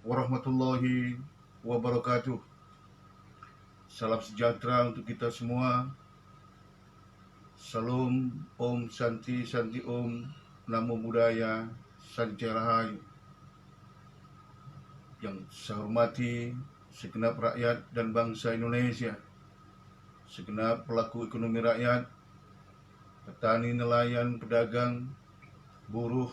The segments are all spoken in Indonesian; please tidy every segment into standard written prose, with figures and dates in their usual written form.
warahmatullahi wabarakatuh. Salam sejahtera untuk kita semua. Salam Om Santi Santi Om, Namo Buddhaya, Sancaya Rahayu. Yang saya hormati segenap rakyat dan bangsa Indonesia, segenap pelaku ekonomi rakyat, petani, nelayan, pedagang, buruh,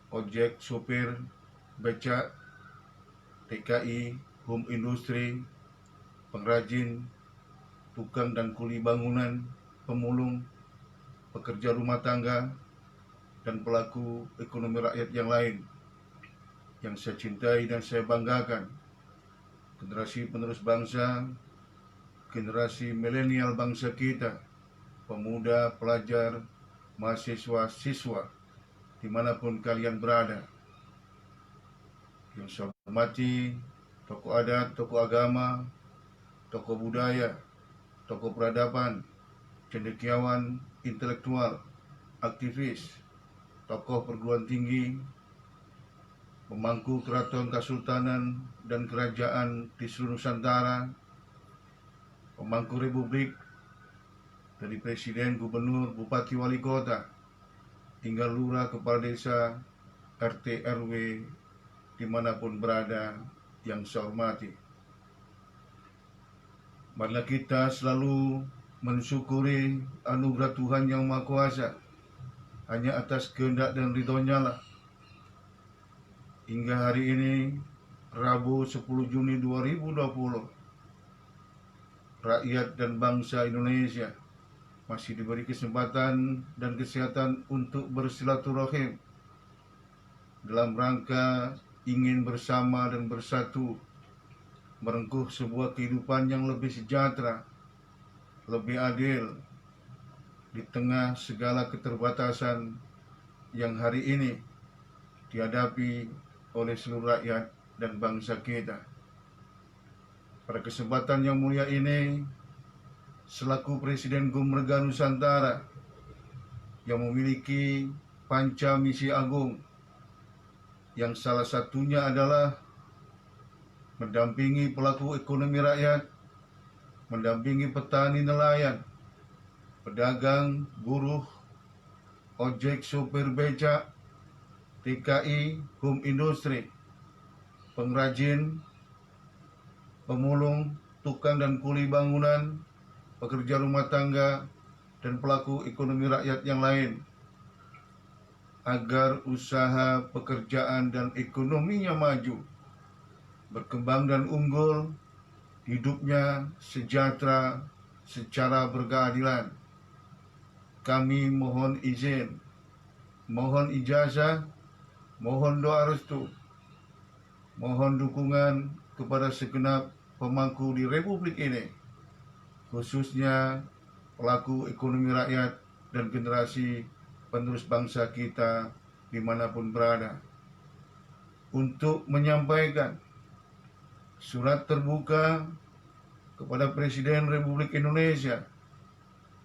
ojek, sopir, becak, TKI, home industri, pengrajin, tukang dan kuli bangunan, pemulung, pekerja rumah tangga, dan pelaku ekonomi rakyat yang lain yang saya cintai dan saya banggakan. Generasi penerus bangsa, generasi milenial bangsa kita, pemuda, pelajar, mahasiswa, siswa, dimanapun kalian berada. Yang saya hormati tokoh adat, tokoh agama, tokoh budaya, tokoh peradaban, cendekiawan, intelektual, aktivis, tokoh perguruan tinggi, pemangku keraton kasultanan dan kerajaan di seluruh Nusantara, pemangku republik, dari presiden, gubernur, bupati, wali kota, hingga lurah, kepala desa, RT, RW, dimanapun berada yang saya hormati. Marilah kita selalu mensyukuri anugerah Tuhan Yang Maha Kuasa. Hanya atas kehendak dan ridhonya lah hingga hari ini, Rabu 10 Juni 2020, rakyat dan bangsa Indonesia masih diberi kesempatan dan kesehatan untuk bersilaturahim dalam rangka ingin bersama dan bersatu merengkuh sebuah kehidupan yang lebih sejahtera, lebih adil di tengah segala keterbatasan yang hari ini dihadapi oleh seluruh rakyat dan bangsa kita. Pada kesempatan yang mulia ini, selaku Presiden Gumrega Nusantara yang memiliki panca misi agung, yang salah satunya adalah mendampingi pelaku ekonomi rakyat, mendampingi petani, nelayan, pedagang, buruh, ojek, sopir becak, TKI, home industri, pengrajin, pemulung, tukang dan kuli bangunan, pekerja rumah tangga, dan pelaku ekonomi rakyat yang lain, agar usaha, pekerjaan, dan ekonominya maju, berkembang dan unggul, hidupnya sejahtera secara berkeadilan. Kami mohon izin, mohon ijazah, mohon doa restu, mohon dukungan kepada segenap pemangku di Republik ini, khususnya pelaku ekonomi rakyat dan generasi penerus bangsa kita dimanapun berada, untuk menyampaikan surat terbuka kepada Presiden Republik Indonesia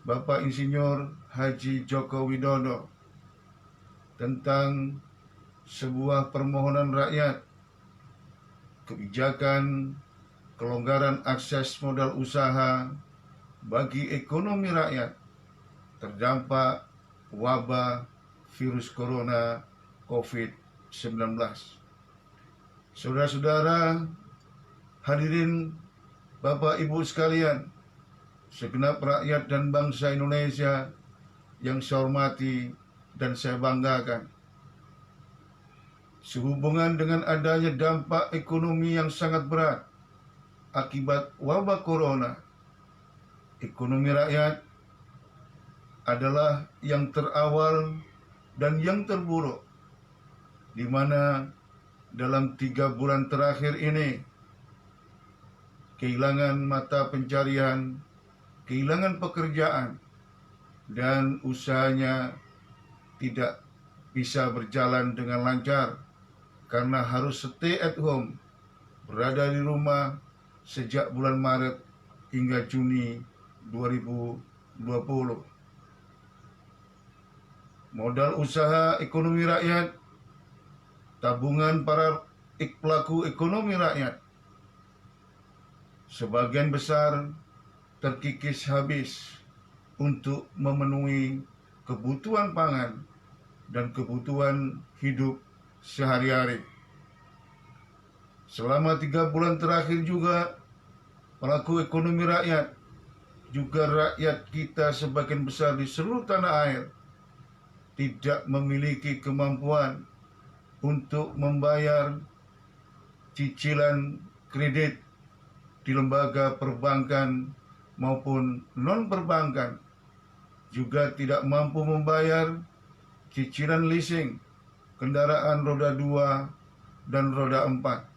Bapak Insinyur Haji Joko Widodo tentang sebuah permohonan rakyat kebijakan kelonggaran akses modal usaha bagi ekonomi rakyat terdampak wabah virus corona COVID-19. Saudara-saudara, hadirin Bapak Ibu sekalian, segenap rakyat dan bangsa Indonesia yang saya hormati dan saya banggakan. Sehubungan dengan adanya dampak ekonomi yang sangat berat akibat wabah corona, ekonomi rakyat adalah yang terawal dan yang terburuk, di mana dalam 3 bulan terakhir ini kehilangan mata pencarian, kehilangan pekerjaan, dan usahanya tidak bisa berjalan dengan lancar karena harus stay at home, berada di rumah sejak bulan Maret hingga Juni 2020. Modal usaha ekonomi rakyat, tabungan para pelaku ekonomi rakyat. Sebagian besar terkikis habis untuk memenuhi kebutuhan pangan dan kebutuhan hidup sehari-hari. Selama 3 bulan terakhir juga, pelaku ekonomi rakyat, juga rakyat kita sebagian besar di seluruh tanah air, tidak memiliki kemampuan untuk membayar cicilan kredit di lembaga perbankan maupun non-perbankan, juga tidak mampu membayar cicilan leasing kendaraan roda 2 dan roda 4.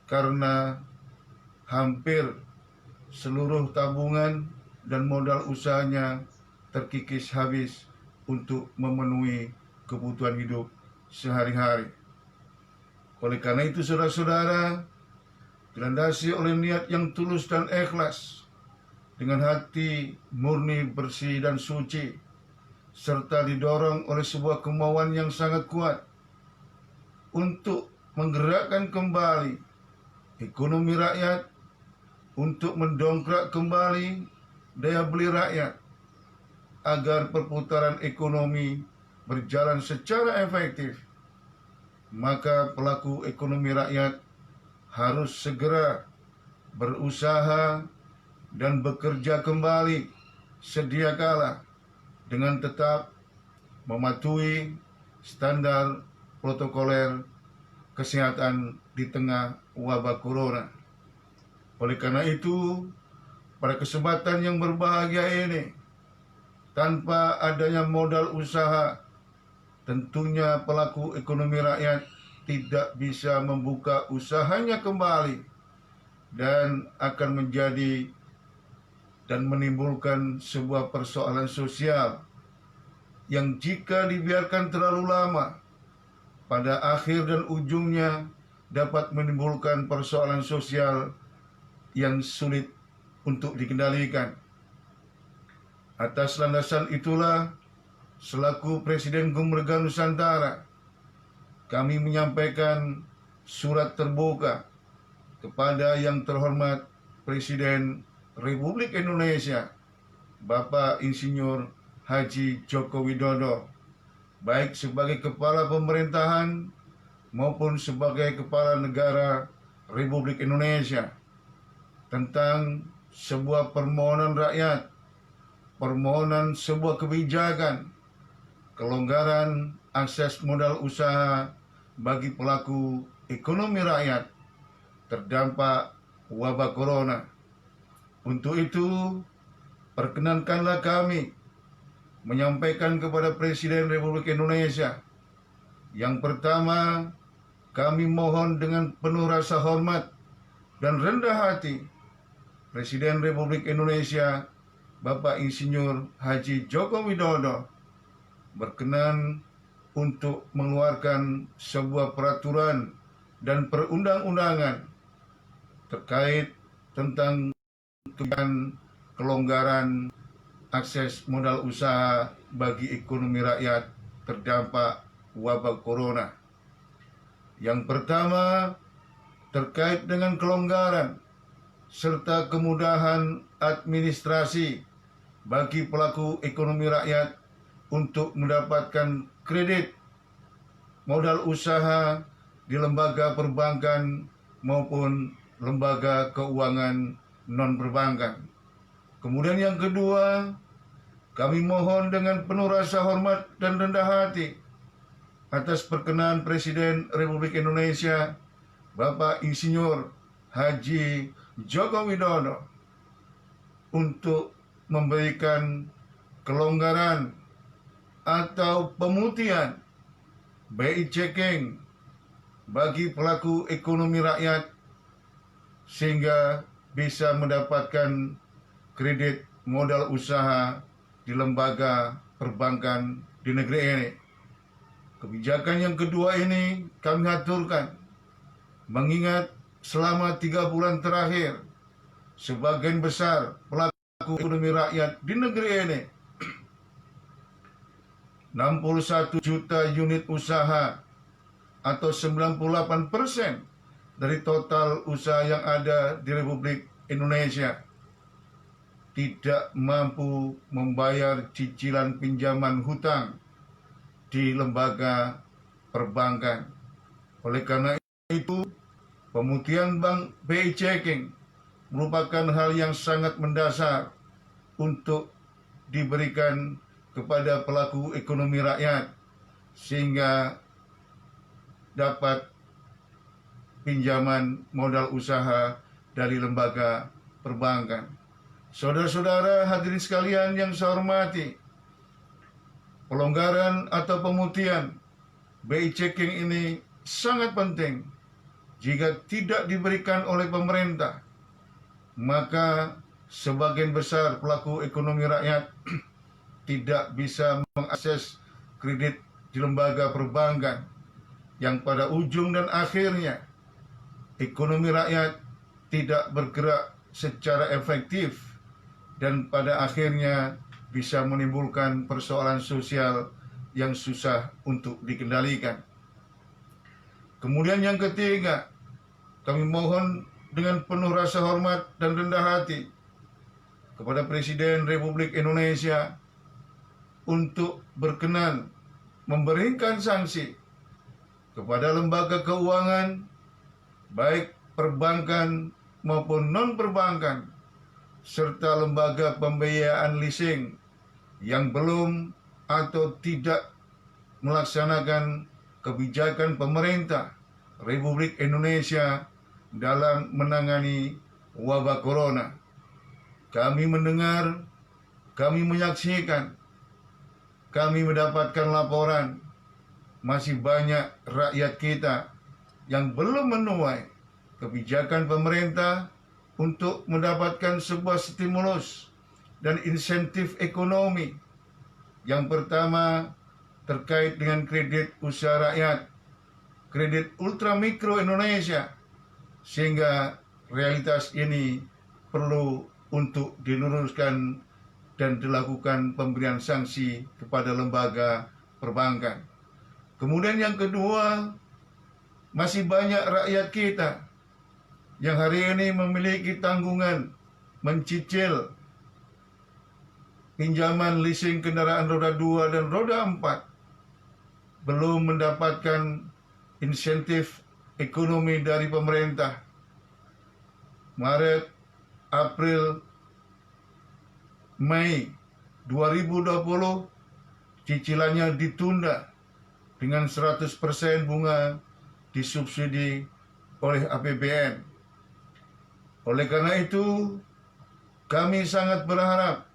Karena hampir seluruh tabungan dan modal usahanya terkikis habis untuk memenuhi kebutuhan hidup sehari-hari. Oleh karena itu, saudara-saudara, dilandasi oleh niat yang tulus dan ikhlas, dengan hati murni, bersih, dan suci, serta didorong oleh sebuah kemauan yang sangat kuat untuk menggerakkan kembali ekonomi rakyat, untuk mendongkrak kembali daya beli rakyat, agar perputaran ekonomi berjalan secara efektif, maka pelaku ekonomi rakyat harus segera berusaha dan bekerja kembali sedia kala dengan tetap mematuhi standar protokoler kesehatan di tengah wabah corona. Oleh karena itu, pada kesempatan yang berbahagia ini, tanpa adanya modal usaha, tentunya pelaku ekonomi rakyat tidak bisa membuka usahanya kembali dan akan menjadi dan menimbulkan sebuah persoalan sosial yang jika dibiarkan terlalu lama, pada akhir dan ujungnya dapat menimbulkan persoalan sosial yang sulit untuk dikendalikan. Atas landasan itulah, selaku Presiden Gumrega Nusantara, kami menyampaikan surat terbuka kepada yang terhormat Presiden Republik Indonesia, Bapak Insinyur Haji Joko Widodo, baik sebagai Kepala Pemerintahan maupun sebagai Kepala Negara Republik Indonesia, tentang sebuah permohonan rakyat, permohonan sebuah kebijakan, kelonggaran akses modal usaha bagi pelaku ekonomi rakyat terdampak wabah corona. Untuk itu, perkenankanlah kami menyampaikan kepada Presiden Republik Indonesia. Yang pertama, kami mohon dengan penuh rasa hormat dan rendah hati, Presiden Republik Indonesia Bapak Insinyur Haji Joko Widodo berkenan untuk mengeluarkan sebuah peraturan dan perundang-undangan terkait tentang kelonggaran akses modal usaha bagi ekonomi rakyat terdampak wabah corona. Yang pertama, terkait dengan kelonggaran serta kemudahan administrasi bagi pelaku ekonomi rakyat untuk mendapatkan kredit modal usaha di lembaga perbankan maupun lembaga keuangan non-perbankan. Kemudian yang kedua, kami mohon dengan penuh rasa hormat dan rendah hati atas perkenan Presiden Republik Indonesia Bapak Insinyur Haji Joko Widodo untuk memberikan kelonggaran atau pemutihan BI checking bagi pelaku ekonomi rakyat sehingga bisa mendapatkan kredit modal usaha di lembaga perbankan di negeri ini. Kebijakan yang kedua ini kami aturkan mengingat selama 3 bulan terakhir sebagian besar pelaku ekonomi rakyat di negeri ini 61 juta unit usaha atau 98% dari total usaha yang ada di Republik Indonesia tidak mampu membayar cicilan pinjaman hutang di lembaga perbankan. Oleh karena itu, pemutihan bank BI checking merupakan hal yang sangat mendasar untuk diberikan kepada pelaku ekonomi rakyat sehingga dapat pinjaman modal usaha dari lembaga perbankan. Saudara-saudara hadirin sekalian yang saya hormati, pelonggaran atau pemutihan BI checking ini sangat penting. Jika tidak diberikan oleh pemerintah, maka sebagian besar pelaku ekonomi rakyat tidak bisa mengakses kredit di lembaga perbankan, yang pada ujung dan akhirnya ekonomi rakyat tidak bergerak secara efektif dan pada akhirnya bisa menimbulkan persoalan sosial yang susah untuk dikendalikan. Kemudian yang ketiga, kami mohon dengan penuh rasa hormat dan rendah hati kepada Presiden Republik Indonesia untuk berkenan memberikan sanksi kepada lembaga keuangan, baik perbankan maupun non-perbankan, serta lembaga pembiayaan leasing yang belum atau tidak melaksanakan kebijakan pemerintah Republik Indonesia dalam menangani wabah corona. Kami mendengar, kami menyaksikan, kami mendapatkan laporan masih banyak rakyat kita yang belum menuai kebijakan pemerintah untuk mendapatkan sebuah stimulus dan insentif ekonomi. Yang pertama, terkait dengan kredit usaha rakyat, kredit ultramikro Indonesia, sehingga realitas ini perlu untuk diluruskan dan dilakukan pemberian sanksi kepada lembaga perbankan. Kemudian yang kedua, masih banyak rakyat kita yang hari ini memiliki tanggungan mencicil pinjaman leasing kendaraan roda 2 dan roda 4, belum mendapatkan insentif ekonomi dari pemerintah. Maret, April, Mei 2020 cicilannya ditunda dengan 100% bunga disubsidi oleh APBN. Oleh karena itu, kami sangat berharap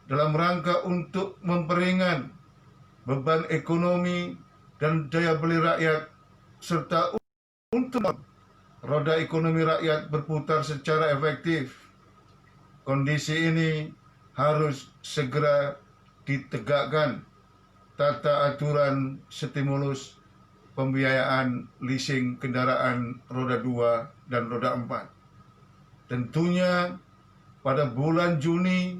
dalam rangka untuk memperingan beban ekonomi dan daya beli rakyat, serta untuk roda ekonomi rakyat berputar secara efektif, kondisi ini harus segera ditegakkan tata aturan stimulus pembiayaan leasing kendaraan roda 2 dan roda 4. Tentunya pada bulan Juni,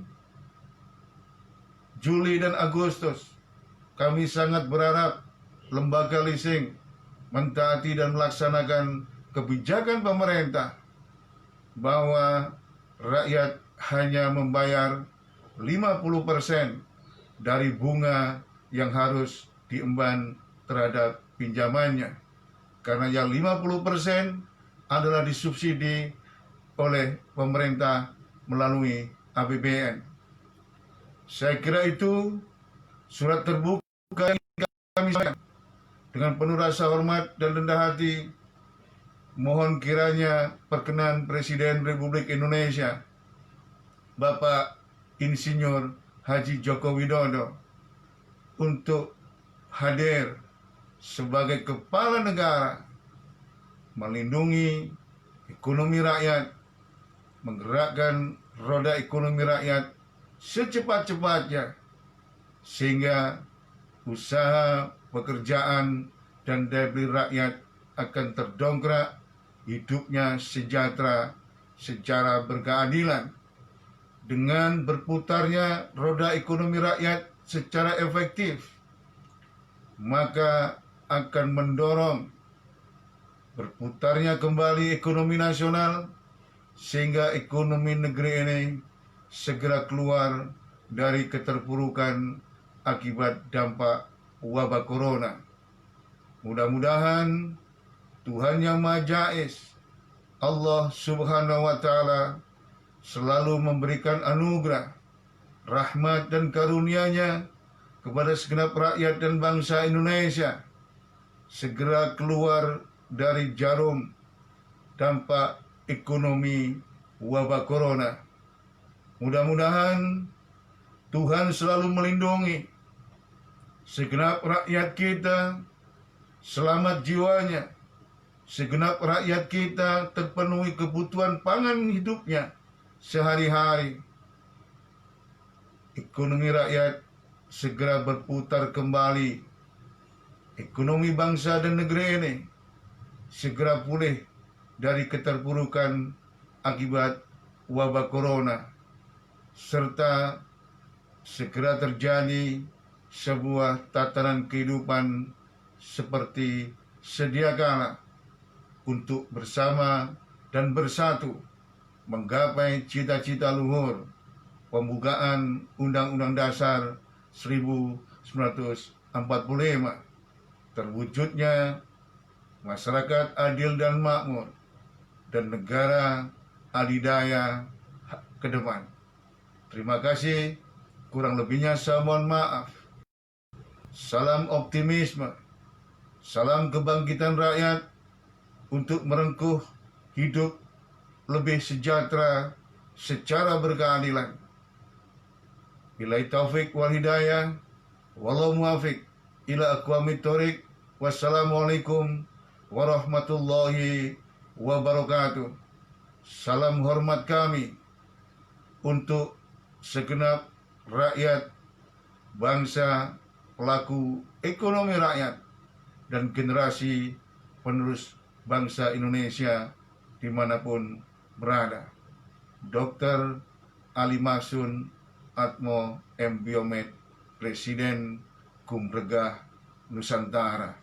Juli, dan Agustus, kami sangat berharap lembaga leasing mentaati dan melaksanakan kebijakan pemerintah bahwa rakyat hanya membayar 50% dari bunga yang harus diemban terhadap pinjamannya. Karena yang 50% adalah disubsidi oleh pemerintah melalui APBN. Saya kira itu surat terbuka yang kami sampaikan. Dengan penuh rasa hormat dan rendah hati, mohon kiranya perkenan Presiden Republik Indonesia, Bapak Insinyur Haji Joko Widodo, untuk hadir sebagai kepala negara, melindungi ekonomi rakyat, menggerakkan roda ekonomi rakyat secepat-cepatnya, sehingga usaha, pekerjaan, dan daya beli rakyat akan terdongkrak, hidupnya sejahtera secara berkeadilan. Dengan berputarnya roda ekonomi rakyat secara efektif, maka akan mendorong berputarnya kembali ekonomi nasional sehingga ekonomi negeri ini segera keluar dari keterpurukan akibat dampak wabah corona. Mudah-mudahan Tuhan Yang Maha Jais, Allah Subhanahu wa Ta'ala, selalu memberikan anugerah, rahmat dan karunia-Nya kepada segenap rakyat dan bangsa Indonesia, segera keluar dari jarum dampak ekonomi wabah corona. Mudah-mudahan Tuhan selalu melindungi segenap rakyat kita, selamat jiwanya, segenap rakyat kita terpenuhi kebutuhan pangan hidupnya sehari-hari. Ekonomi rakyat segera berputar kembali. Ekonomi bangsa dan negeri ini segera pulih dari keterpurukan akibat wabah corona, serta segera terjadi sebuah tatanan kehidupan seperti sedia kala untuk bersama dan bersatu menggapai cita-cita luhur pembukaan Undang-Undang Dasar 1945, terwujudnya masyarakat adil dan makmur dan negara adidaya ke depan. Terima kasih, kurang lebihnya saya mohon maaf. Salam optimisme, salam kebangkitan rakyat untuk merengkuh hidup lebih sejahtera secara berkeadilan. Billahi taufik wal hidayah, wallahu muwafiq ila aqwamit thoriq. Wassalamualaikum warahmatullahi wabarakatuh. Salam hormat kami untuk segenap rakyat, bangsa, pelaku ekonomi rakyat, dan generasi penerus bangsa Indonesia dimanapun berada. Dr. Ali Mahsun Atmo M. Biomed, Presiden Kumregah Nusantara.